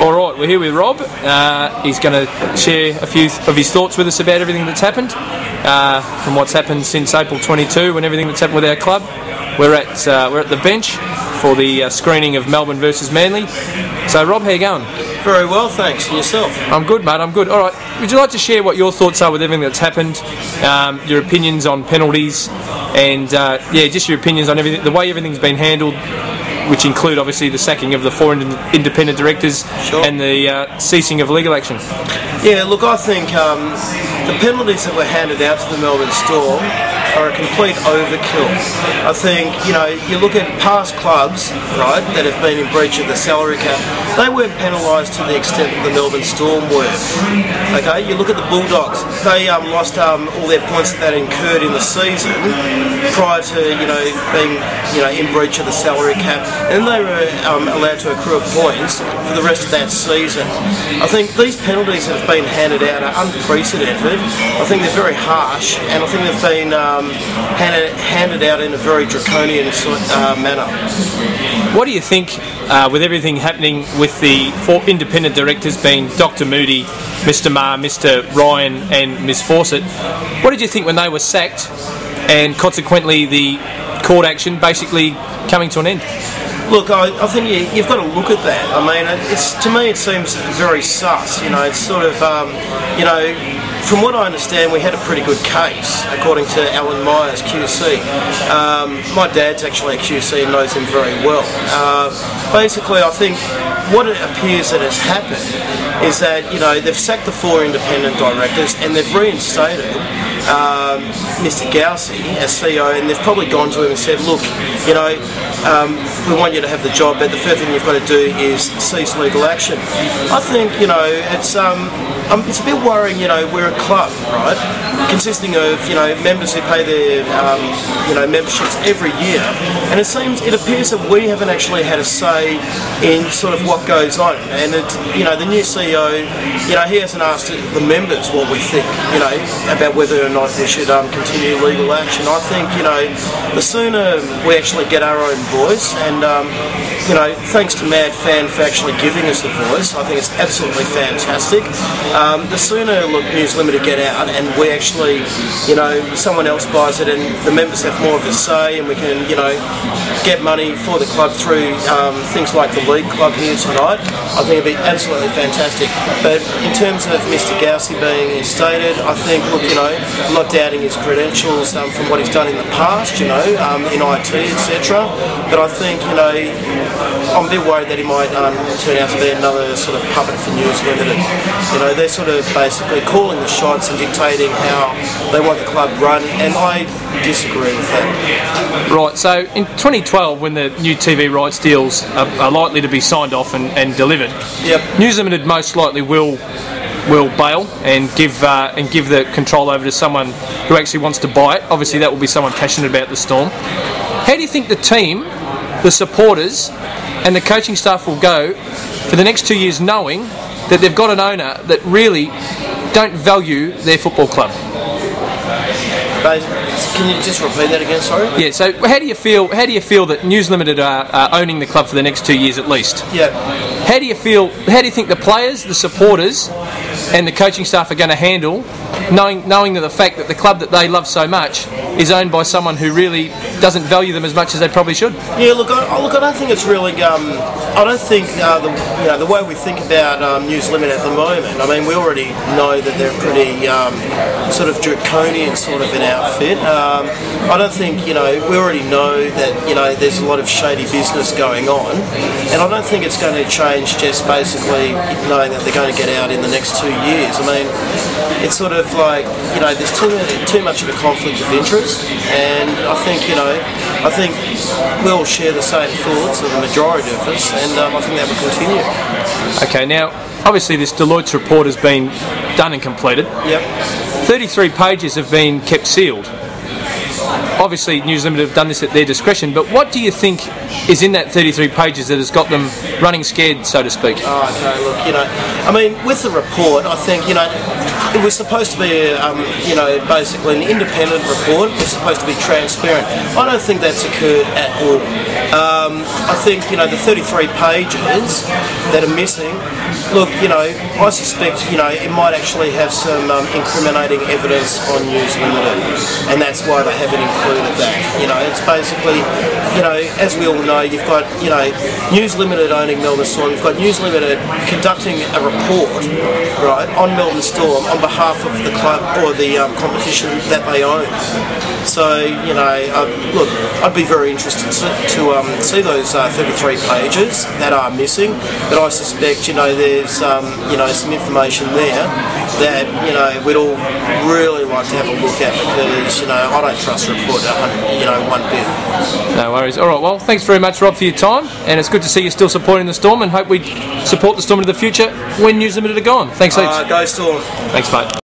All right, we're here with Rob. He's going to share a few of his thoughts with us about everything that's happened, from what's happened since April 22 and everything that's happened with our club. We're at the bench for the screening of Melbourne versus Manly. So, Rob, how you going? Very well, thanks. And yourself? I'm good, mate. I'm good. All right. Would you like to share what your thoughts are with everything that's happened? Your opinions on penalties, and just your opinions on everything, the way everything's been handled, which include obviously the sacking of the 4 independent directors. Sure. And the ceasing of legal action. Yeah, look, I think the penalties that were handed out to the Melbourne Storm are a complete overkill. I think, you look at past clubs, right, that have been in breach of the salary cap, they weren't penalised to the extent that the Melbourne Storm were. Okay, you look at the Bulldogs, they lost all their points that they incurred in the season prior to, being, in breach of the salary cap, and they were allowed to accrue points for the rest of that season. I think these penalties that have been handed out are unprecedented. I think they're very harsh, and I think they've been handed out in a very draconian manner. What do you think, with everything happening with the 4 independent directors being Dr. Moody, Mr. Maher, Mr. Ryan and Ms. Fawcett, what did you think when they were sacked and consequently the court action basically coming to an end? Look, I think you've got to look at that. I mean, to me it seems very sus. It's sort of, from what I understand, we had a pretty good case, according to Alan Myers, QC. My dad's actually a QC and knows him very well. Basically, I think what it appears that has happened is that, they've sacked the 4 independent directors and they've reinstated Mr. Gowsey as CEO, and they've probably gone to him and said, look, we want you to have the job, but the first thing you've got to do is cease legal action. I think, it's a bit worrying, we're a club, right, consisting of, members who pay their, memberships every year, and it appears that we haven't actually had a say in sort of what goes on, and the new CEO, he hasn't asked the members what we think, about whether or not we should continue legal action. I think, the sooner we actually get our own voice, and thanks to Mad Fan for actually giving us the voice, I think it's absolutely fantastic. The sooner News Limited get out and we actually, someone else buys it and the members have more of a say, and we can, get money for the club through things like the League Club here tonight, I think it'd be absolutely fantastic. But in terms of Mr. Gowsey being instated, I think, I'm not doubting his credentials from what he's done in the past, in IT, etc. But I think, I'm a bit worried that he might turn out to be another sort of puppet for News Limited. They're sort of basically calling the shots and dictating how they want the club run, and I disagree with that. Right, so in 2012, when the new TV rights deals are likely to be signed off and delivered, yep, News Limited most likely will bail and give the control over to someone who actually wants to buy it. Obviously, that will be someone passionate about the Storm. How do you think the team, the supporters, and the coaching staff will go for the next 2 years, knowing that they've got an owner that really don't value their football club? Can you just repeat that again, sorry? Yeah, so how do you feel that News Limited are owning the club for the next 2 years at least? Yeah. How do you think the players, the supporters and the coaching staff are going to handle knowing that the fact that the club that they love so much is owned by someone who really doesn't value them as much as they probably should? Yeah, look, I don't think it's really. I don't think the way we think about News Limited at the moment. I mean, we already know that they're pretty sort of draconian sort of an outfit. I don't think we already know that there's a lot of shady business going on, and I don't think it's going to change just basically knowing that they're going to get out in the next 2 years. I mean, it's sort of like there's too much of a conflict of interest, and I think we all share the same thoughts, or the majority of us, and I think that will continue. Okay, now obviously this Deloitte's report has been done and completed. Yep. 33 pages have been kept sealed. Obviously News Limited have done this at their discretion, but what do you think is in that 33 pages that has got them running scared, so to speak? Oh, okay, look, I mean, with the report, I think, it was supposed to be, you know, basically an independent report. It was supposed to be transparent. I don't think that's occurred at all. I think, you know, the 33 pages that are missing, look, you know, I suspect, you know, it might actually have some incriminating evidence on News Limited, and that's why they haven't included that. You know, it's basically, you know, as we all know, you've got, you know, News Limited owning Melbourne Storm, you've got News Limited conducting a report, right, on Melbourne Storm on behalf of the club or the competition that they own. So, you know, look, I'd be very interested to see those 33 pages that are missing, but I suspect, you know, there's, you know, some information there that, you know, we'd all really like to have a look at, because, you know, I don't trust the report, you know, one bit. No worries. All right, well, thanks very much, Rob, for your time, and it's good to see you still supporting the Storm, and hope we support the Storm into the future when News Limited are gone. Thanks heaps. Go Storm. Thanks, mate.